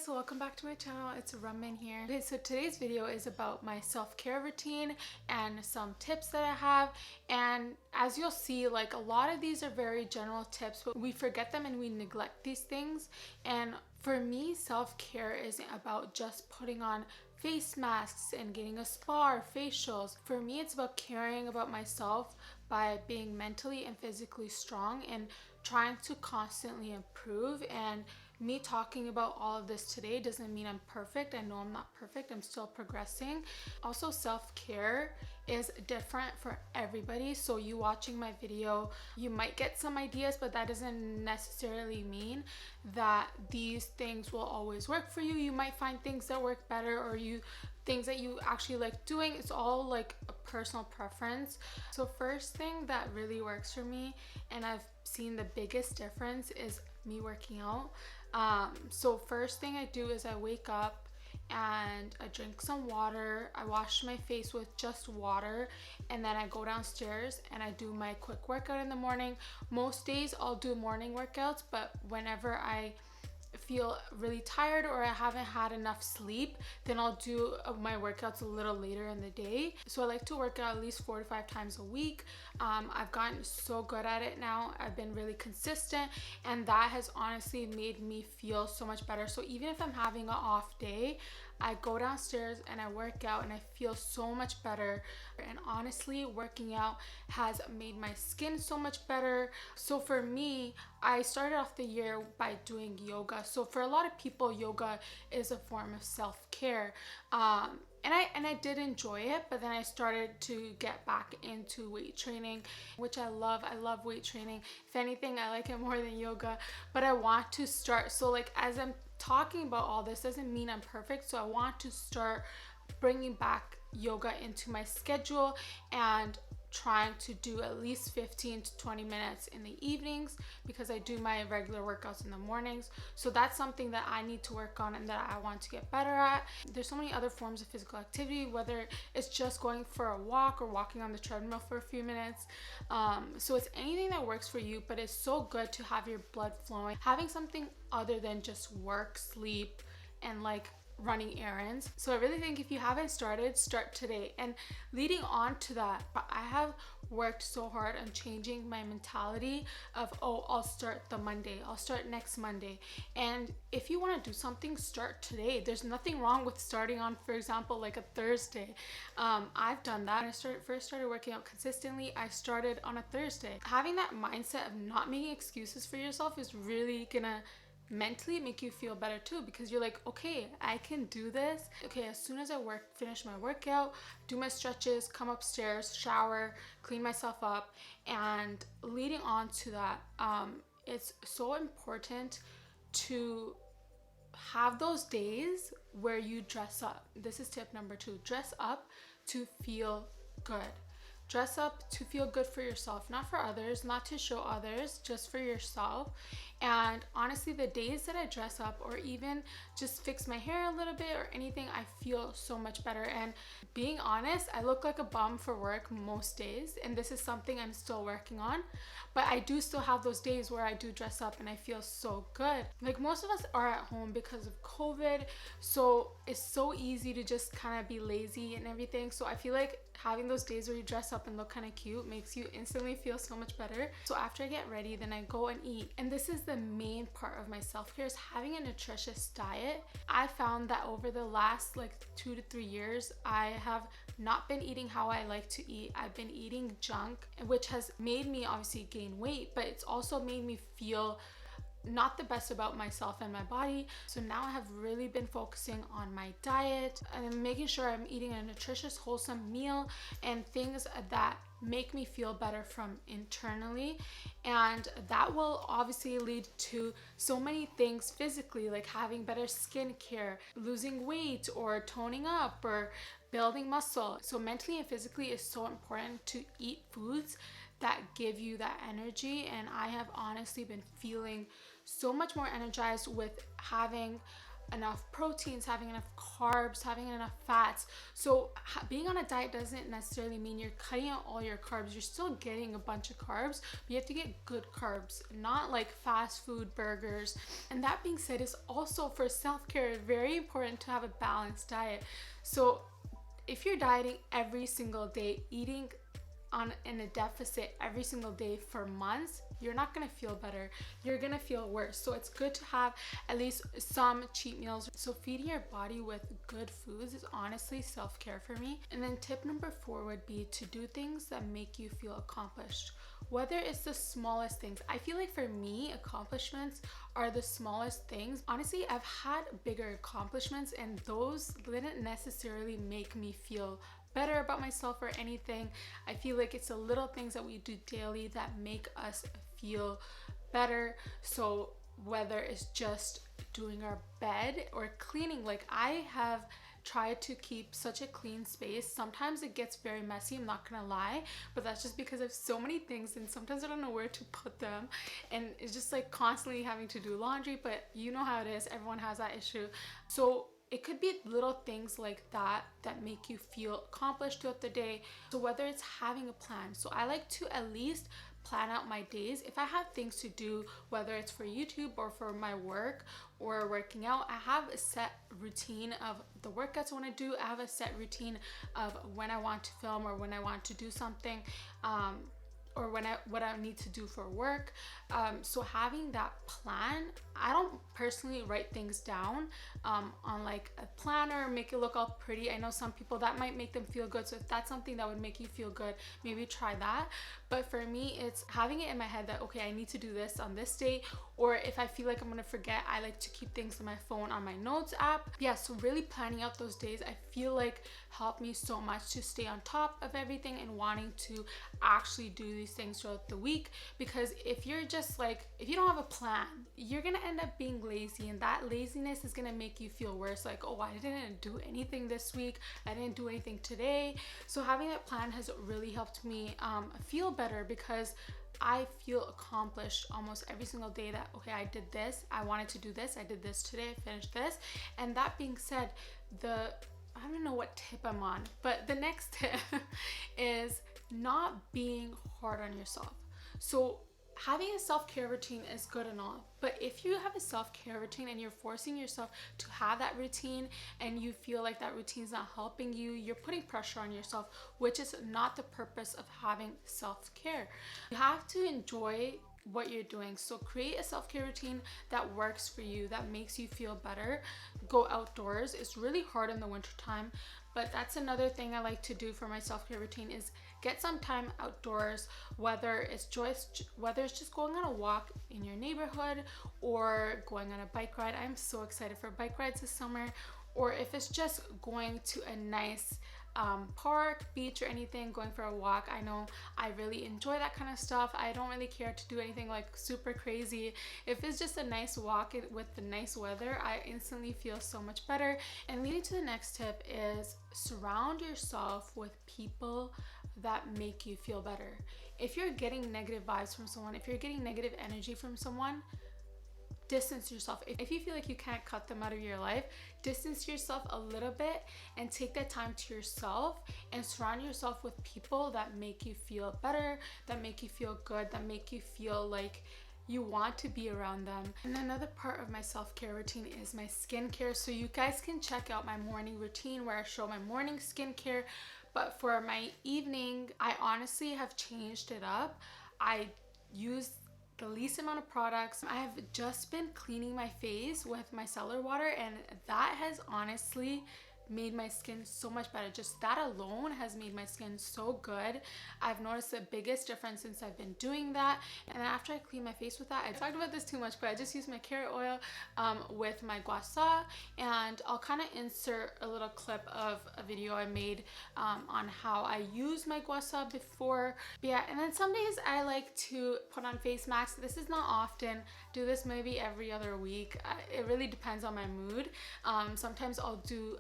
guys, welcome back to my channel. It's Ramen here. Okay, so today's video is about my self-care routine and some tips that I have. And as you'll see, like a lot of these are very general tips, but we forget them and we neglect these things. And for me, self-care isn't about just putting on face masks and getting a spa or facials. For me, it's about caring about myself by being mentally and physically strong and trying to constantly improve. And me talking about all of this today doesn't mean I'm perfect. I know I'm not perfect. I'm still progressing. Also, self-care is different for everybody. So you watching my video, you might get some ideas, but that doesn't necessarily mean that these things will always work for you. You might find things that work better, or things that you actually like doing. It's all like a personal preference. So first thing that really works for me, and I've seen the biggest difference, is me working out. So first thing I do is I wake up and I drink some water. I wash my face with just water, and then I go downstairs and I do my quick workout in the morning. Most days I'll do morning workouts, but whenever I feel really tired or I haven't had enough sleep, then I'll do my workouts a little later in the day. So I like to work out at least 4 to 5 times a week. I've gotten so good at it now. I've been really consistent, and that has honestly made me feel so much better. So even if I'm having an off day, I go downstairs and I work out and I feel so much better. And honestly, working out has made my skin so much better. So for me, I started off the year by doing yoga. So for a lot of people, yoga is a form of self-care. And I did enjoy it, but then I started to get back into weight training, which I love. I love weight training. If anything, I like it more than yoga, but I want to start. So like as I'm talking about all this, doesn't mean I'm perfect. So I want to start bringing back yoga into my schedule and trying to do at least 15 to 20 minutes in the evenings, because I do my regular workouts in the mornings. So that's something that I need to work on and that I want to get better at. There's so many other forms of physical activity, whether it's just going for a walk or walking on the treadmill for a few minutes. So it's anything that works for you, but it's so good to have your blood flowing, having something other than just work, sleep, and like running errands. So I really think if you haven't started, start today. And leading on to that, I have worked so hard on changing my mentality of, oh, I'll start the Monday, I'll start next Monday. And if you want to do something, start today. There's nothing wrong with starting on, for example, like a Thursday. I've done that. When I first started working out consistently, I started on a Thursday. Having that mindset of not making excuses for yourself is really gonna mentally make you feel better too, because you're like, okay, I can do this. Okay, as soon as I finish my workout, do my stretches, come upstairs, shower, clean myself up. And leading on to that, it's so important to have those days where you dress up. This is tip number 2. Dress up to feel good. Dress up to feel good for yourself, not for others, not to show others, just for yourself. And honestly, the days that I dress up or even just fix my hair a little bit or anything, I feel so much better. And being honest, I look like a bum for work most days, and this is something I'm still working on. But I do still have those days where I do dress up and I feel so good. Like most of us are at home because of COVID, so it's so easy to just kind of be lazy and everything. So I feel like having those days where you dress up and look kind of cute makes you instantly feel so much better. So after I get ready, then I go and eat. And this is the main part of my self-care, is having a nutritious diet. I found that over the last like 2 to 3 years, I have not been eating how I like to eat. I've been eating junk, which has made me obviously gain weight, but it's also made me feel not the best about myself and my body. So now I have really been focusing on my diet and making sure I'm eating a nutritious, wholesome meal and things that make me feel better from internally. And that will obviously lead to so many things physically, like having better skincare, losing weight, or toning up, or building muscle. So mentally and physically is so important to eat foods that give you that energy. And I have honestly been feeling so much more energized with having enough proteins, having enough carbs, having enough fats. So being on a diet doesn't necessarily mean you're cutting out all your carbs. You're still getting a bunch of carbs, but you have to get good carbs, not like fast food burgers. And that being said, it's also for self-care very important to have a balanced diet. So if you're dieting every single day, eating in a deficit every single day for months, you're not gonna feel better. You're gonna feel worse. So it's good to have at least some cheat meals. So feeding your body with good foods is honestly self-care for me. And then tip number 4 would be to do things that make you feel accomplished. Whether it's the smallest things, I feel like for me, accomplishments are the smallest things. Honestly, I've had bigger accomplishments and those didn't necessarily make me feel better about myself or anything. I feel like it's the little things that we do daily that make us feel better. So whether it's just doing our bed or cleaning, like I have tried to keep such a clean space. Sometimes it gets very messy, I'm not gonna lie, but that's just because I have so many things and sometimes I don't know where to put them, and it's just like constantly having to do laundry. But you know how it is, everyone has that issue. So it could be little things like that that make you feel accomplished throughout the day. So whether it's having a plan, so I like to at least plan out my days. If I have things to do, whether it's for YouTube or for my work or working out, I have a set routine of the workouts I want to do. I have a set routine of when I want to film or when I want to do something, or what I need to do for work. So having that plan, I don't personally write things down on like a planner, make it look all pretty. I know some people that might make them feel good. So if that's something that would make you feel good, maybe try that. But for me, it's having it in my head that, okay, I need to do this on this date. Or if I feel like I'm gonna forget, I like to keep things on my phone on my notes app. Yeah, so really planning out those days, I feel like helped me so much to stay on top of everything and wanting to actually do these things throughout the week. Because if you're just like, if you don't have a plan, you're gonna end up being lazy, and that laziness is gonna make you feel worse. Like, oh, I didn't do anything this week, I didn't do anything today. So having that plan has really helped me feel better, because I feel accomplished almost every single day that, okay, I did this, I wanted to do this, I did this today, I finished this. And that being said, I don't know what tip I'm on, but the next tip is not being hard on yourself. So having a self-care routine is good and all, but if you have a self-care routine and you're forcing yourself to have that routine and you feel like that routine's not helping you, you're putting pressure on yourself, which is not the purpose of having self-care. You have to enjoy what you're doing. So create a self-care routine that works for you, that makes you feel better. Go outdoors. It's really hard in the wintertime, but that's another thing I like to do for my self-care routine, is get some time outdoors, whether it's just going on a walk in your neighborhood or going on a bike ride. I'm so excited for bike rides this summer. Or if it's just going to a nice park, beach, or anything, going for a walk. I know I really enjoy that kind of stuff. I don't really care to do anything like super crazy. If it's just a nice walk with the nice weather, I instantly feel so much better. And leading to the next tip is surround yourself with people that make you feel better. If you're getting negative vibes from someone, if you're getting negative energy from someone, distance yourself. If you feel like you can't cut them out of your life, distance yourself a little bit and take that time to yourself and surround yourself with people that make you feel better, that make you feel good, that make you feel like you want to be around them. And another part of my self-care routine is my skincare. So you guys can check out my morning routine where I show my morning skincare. But for my evening, I honestly have changed it up. I use the least amount of products. I have just been cleaning my face with micellar water, and that has honestly made my skin so much better. Just that alone has made my skin so good. I've noticed the biggest difference since I've been doing that. And then after I clean my face with that, I talked about this too much, but I just use my carrot oil with my gua sha, and I'll kind of insert a little clip of a video I made on how I use my gua sha before. But yeah, and then some days I like to put on face masks. This is not often. Do this maybe every other week. It really depends on my mood. Sometimes I'll do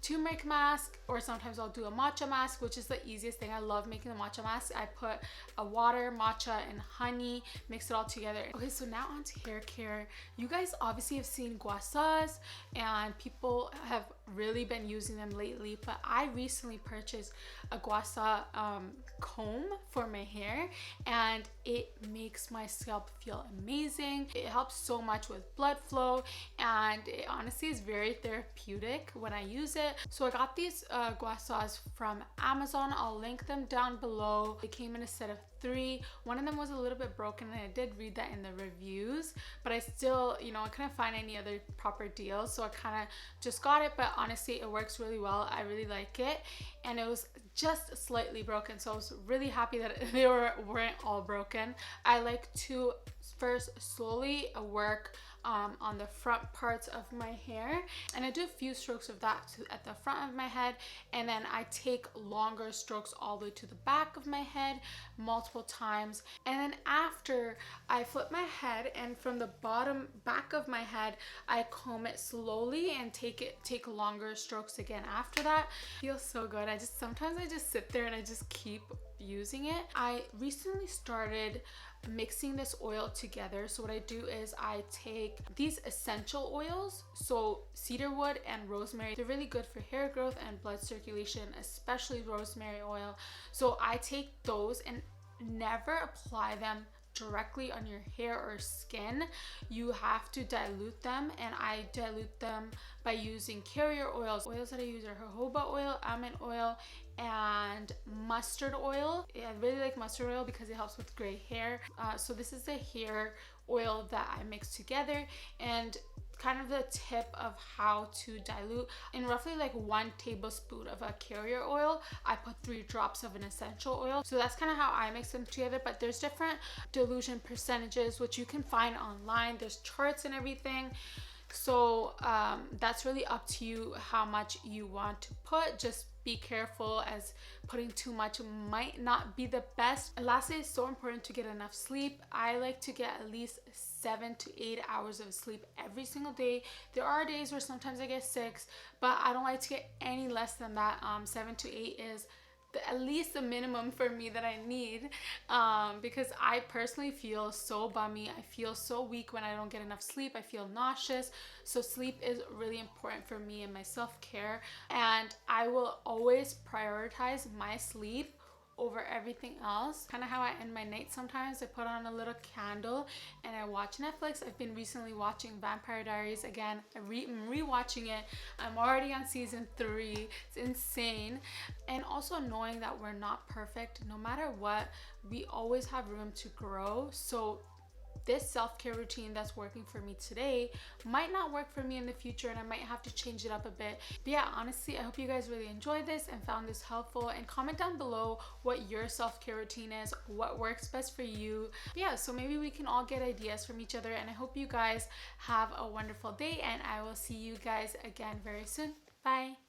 turmeric mask, or sometimes I'll do a matcha mask, which is the easiest thing. I love making the matcha mask. I put a water, matcha, and honey, mix it all together. Okay, so now on to hair care. You guys obviously have seen gua sas, and people have really been using them lately, but I recently purchased a gua sha comb for my hair, and it makes my scalp feel amazing. It helps so much with blood flow, and it honestly is very therapeutic when I use it. So I got these gua shas from Amazon. I'll link them down below. They came in a set of 3. One of them was a little bit broken, and I did read that in the reviews, but I still, you know, I couldn't find any other proper deals, so I kind of just got it. But honestly, it works really well. I really like it, and it was just slightly broken, so I was really happy that they weren't all broken. I like to first slowly work on the front parts of my hair, and I do a few strokes of that at the front of my head, and then I take longer strokes all the way to the back of my head multiple times, and then after I flip my head, and from the bottom back of my head I comb it slowly and take longer strokes again after that. It feels so good. Sometimes I just sit there and I just keep using it. I recently started mixing this oil together. So what I do is I take these essential oils, so cedarwood and rosemary. They're really good for hair growth and blood circulation, especially rosemary oil. So I take those and never apply them directly on your hair or skin. You have to dilute them, and I dilute them by using carrier oils. Oils that I use are jojoba oil, almond oil, and mustard oil. I really like mustard oil because it helps with gray hair. So this is the hair oil that I mix together, and kind of the tip of how to dilute. In roughly like 1 tablespoon of a carrier oil, I put 3 drops of an essential oil. So that's kind of how I mix them together, but there's different dilution percentages which you can find online. There's charts and everything. So that's really up to you how much you want to put. Just be careful, as putting too much might not be the best. And lastly, it's so important to get enough sleep. I like to get at least 7 to 8 hours of sleep every single day. There are days where sometimes I get 6, but I don't like to get any less than that. 7 to 8 is at least the minimum for me that I need, because I personally feel so bummy. I feel so weak when I don't get enough sleep. I feel nauseous. So sleep is really important for me and my self-care, and I will always prioritize my sleep over everything else. Kind of how I end my night sometimes. I put on a little candle and I watch Netflix. I've been recently watching Vampire Diaries again. I'm rewatching it. I'm already on season 3. It's insane. And also knowing that we're not perfect. No matter what, we always have room to grow. So this self-care routine that's working for me today might not work for me in the future, and I might have to change it up a bit. But yeah, honestly, I hope you guys really enjoyed this and found this helpful, and comment down below what your self-care routine is, what works best for you. But yeah, so maybe we can all get ideas from each other, and I hope you guys have a wonderful day, and I will see you guys again very soon. Bye.